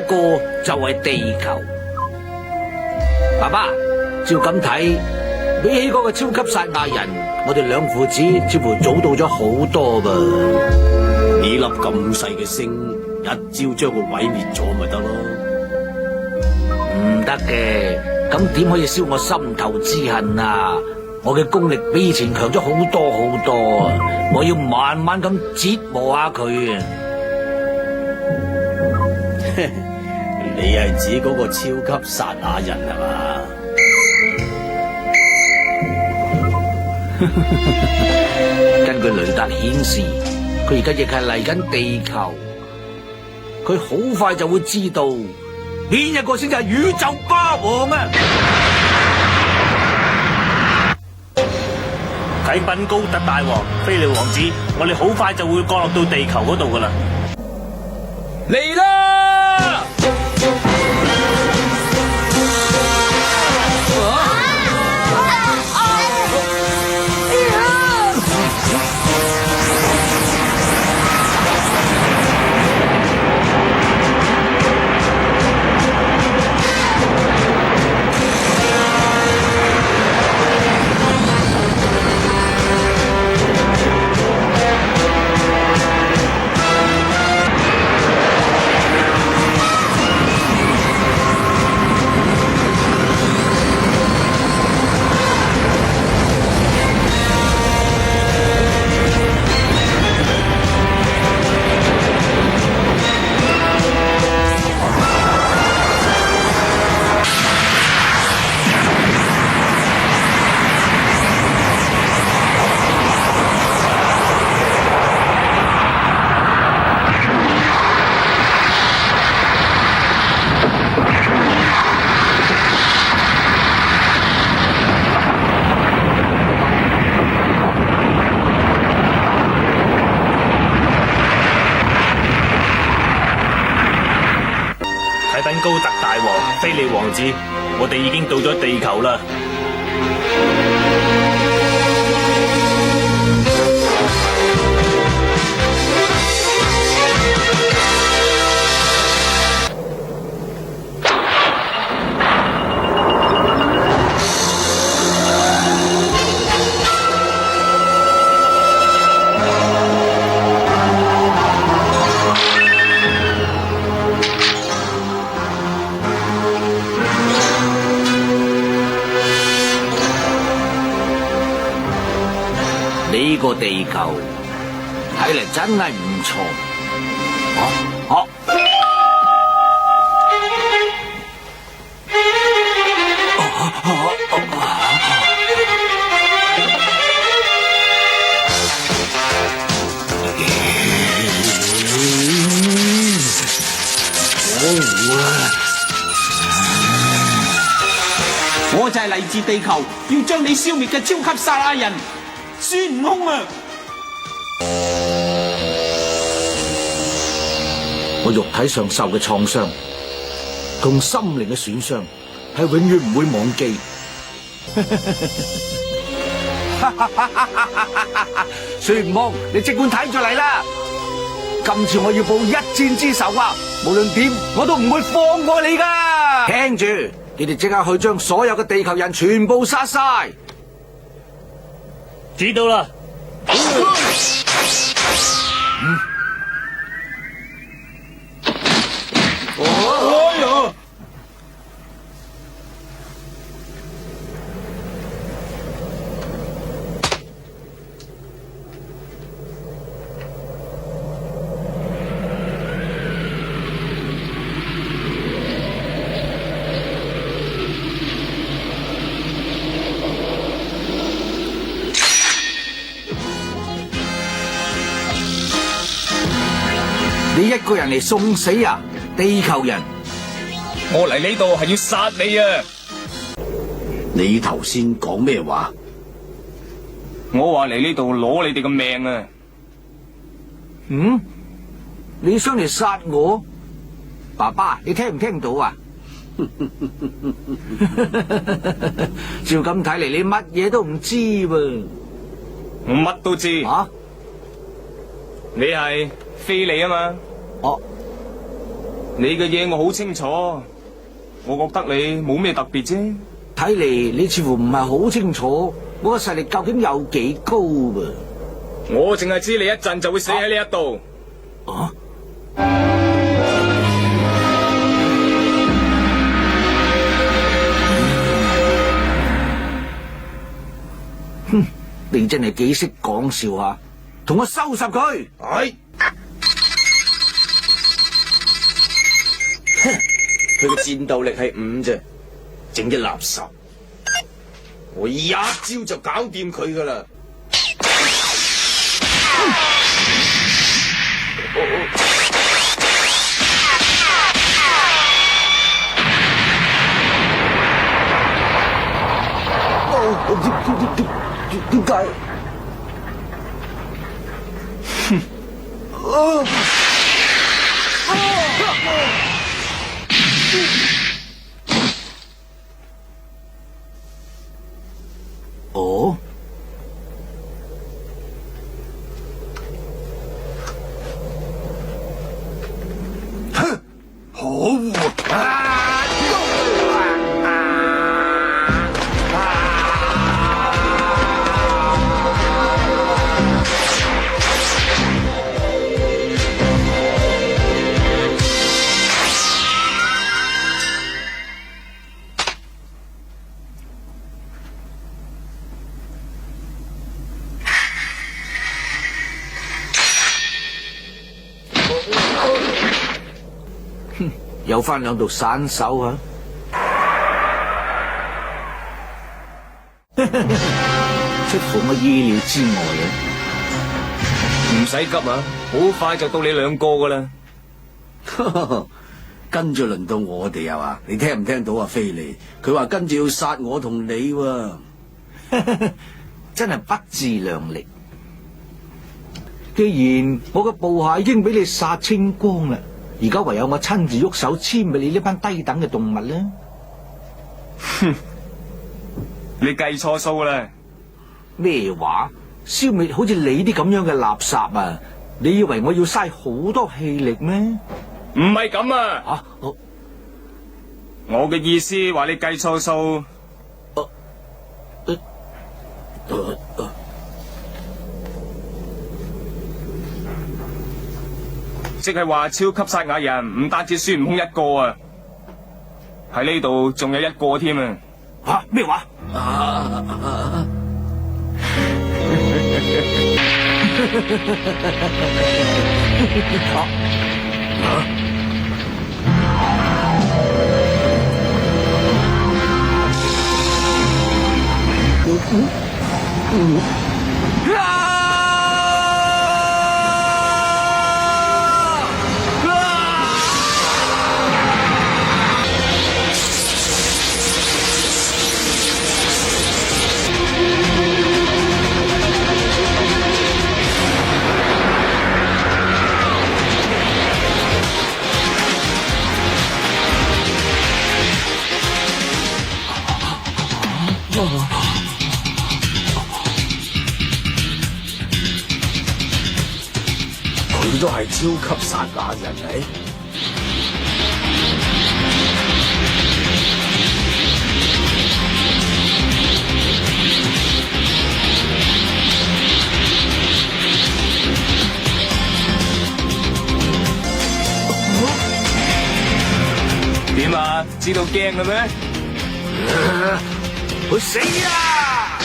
個就係地球。爸爸，照咁睇，比起嗰個超級撒亞人，我哋兩父子似乎早到咗好多噃。呢粒咁細嘅星，一朝將佢毀滅咗咪得咯？唔得嘅，咁點可以消我心頭之恨啊？我嘅功力比以前強咗好多好多啊！我要慢慢咁折磨下佢啊！你係指嗰個超級撒亞人係嘛？根據雷達顯示，佢而家亦係嚟緊地球，佢好快就會知道邊一個先至係宇宙霸王啊！啟稟高特大王、菲利王子，我哋好快就會降落到地球嗰度噶啦！嚟啦！高特大王、菲利王子，我哋已經到咗地球啦！呢個地球睇嚟真係唔錯。我就係嚟自地球，要將你消滅嘅超級撒亞人孫悟空啊！我肉體上受嘅創傷同心靈嘅損傷係永遠唔會忘記。孫悟空，你即管睇住嚟啦！今次我要報一箭之仇啊！無論點，我都唔會放過你噶！聽住，你哋即刻去將所有嘅地球人全部殺晒！知道啦。你一個人嚟送死啊，地球人！我嚟呢度係要殺你啊！你頭先講咩話？我話嚟呢度攞你哋嘅命啊！嗯？你想嚟殺我？爸爸，你聽唔聽到啊？照咁睇嚟，你乜嘢都唔知噃。我乜都知。啊？你係菲利啊嘛？哦，你嘅嘢我好清楚，我覺得你冇咩特別啫。睇嚟你似乎唔係好清楚我嘅實力究竟有幾高噃。我淨係知你一陣就會死喺呢一度。啊！哼，你真係幾識講笑啊！同我收拾佢。係。哼，佢嘅戰鬥力係5啫，整啲垃圾。我一招就搞掂佢噶啦。點解？哦，哼，可惡啊！有翻兩道散手啊！出乎我意料之外啊！唔使急啊，好快就到你兩個噶啦。跟住輪到我哋啊嘛？你聽唔聽到啊？菲利，佢話跟住要殺我同你喎，真係不自量力。既然我嘅部下已經俾你殺清光啦，而家唯有我親自喐手殲滅你呢班低等嘅動物啦。哼，你計錯數啦。咩話？消滅好似你啲咁樣嘅垃圾啊？你以為我要嘥好多氣力咩？唔係咁啊！我嘅意思話你計錯數。即係話超級賽亞人唔單止孫悟空一個啊，喺呢度仲有一個添啊！吓咩話？佢都係超級撒亞人嚟。點啊？知道驚啦咩？去死啊！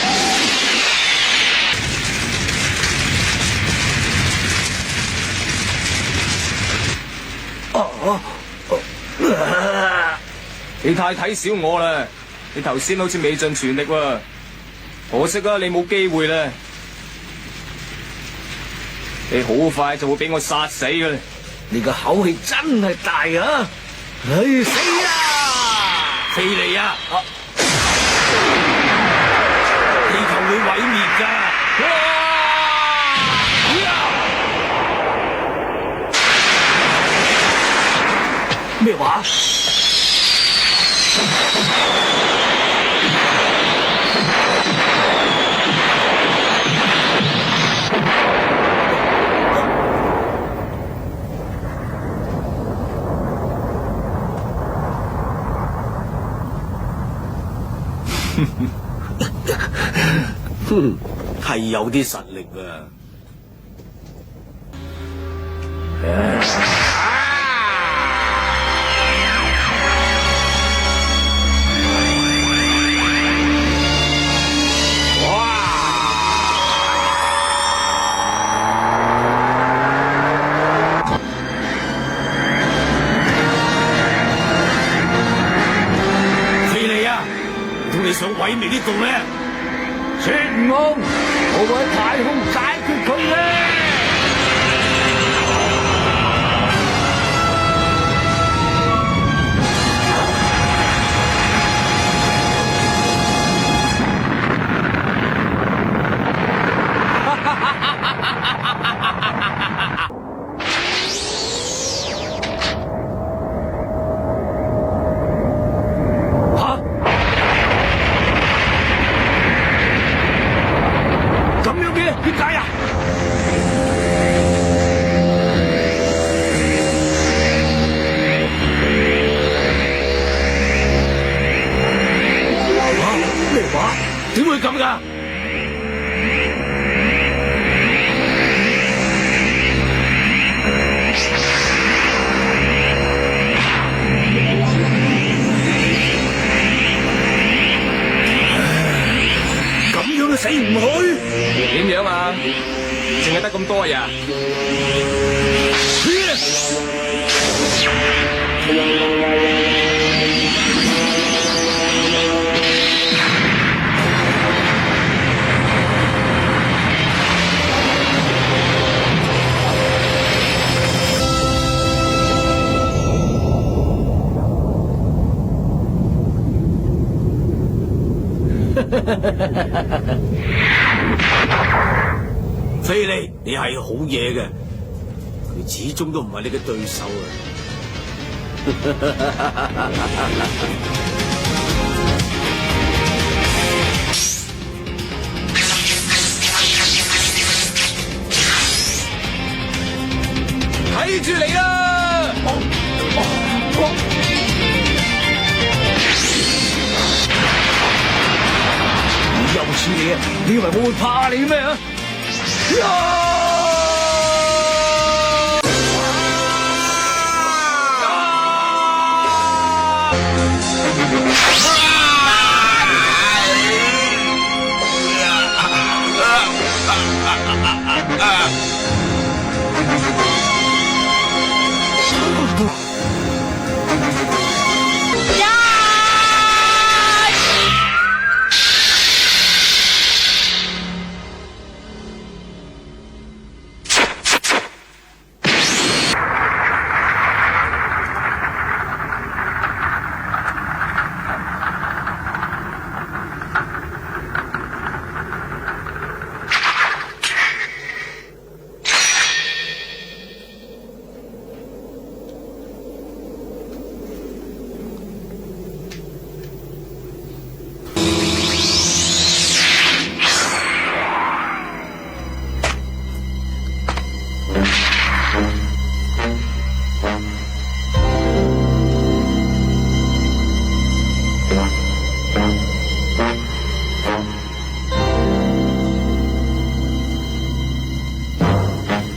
你太睇小我啦！你頭先好似未盡全力喎，可惜啊，你冇機會啦！你好快就會俾我殺死噶啦！你個口氣真係大啊！去死啊！菲利啊！地球會毀滅㗎！咩話？哼，係有啲實力啊！想毀滅呢度咩？孫悟空，我會喺太空解決佢咧！點解啊？咩話？點會咁噶？咁樣都死唔去？點樣啊？淨係得咁多呀？菲利，你係好嘢嘅，佢始終都唔係你嘅對手啊！睇住你啦！又似你啊！你以為我會怕你咩啊？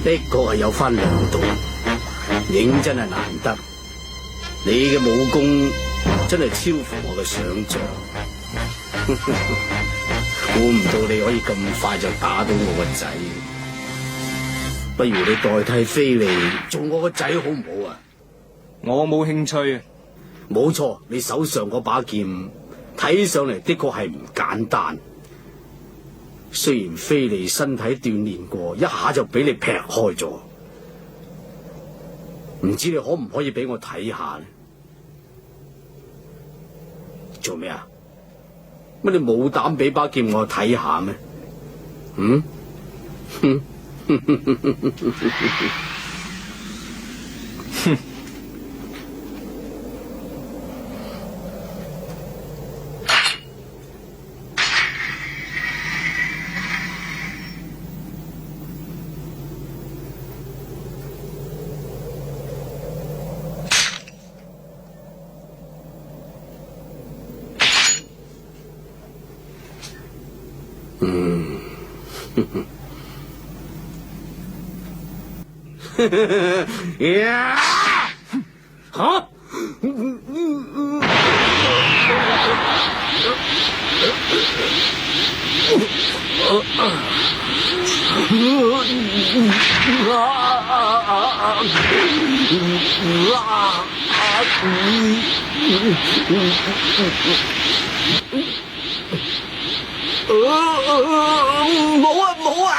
的確係有翻兩度，認真係難得。你嘅武功真係超乎我嘅想象，估唔到你可以咁快就打到我個仔。不如你代替菲利做我個仔好唔好啊？我冇興趣。冇錯，你手上嗰把劍睇上嚟的確係唔簡單。雖然菲利身體鍛煉過，一下就俾你劈開咗，唔知你可唔可以俾我睇下呢？做咩啊？乜你冇膽俾把劍我睇下咩？嗯？哼！呀！吓！冇啊！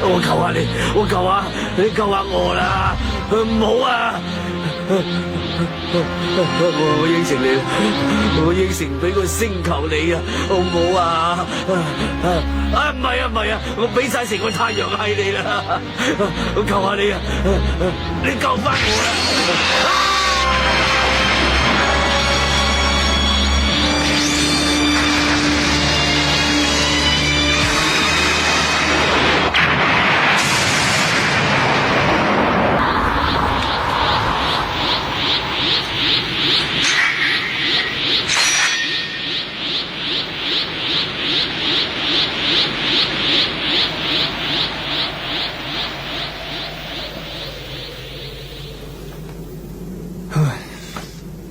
我求下你，你救下我啦！唔好啊！我應承你，我應承俾個星球你啊，好唔好啊？唔係啊，我俾晒成個太陽系你啦！我求下你啊，你救翻我啦！唉。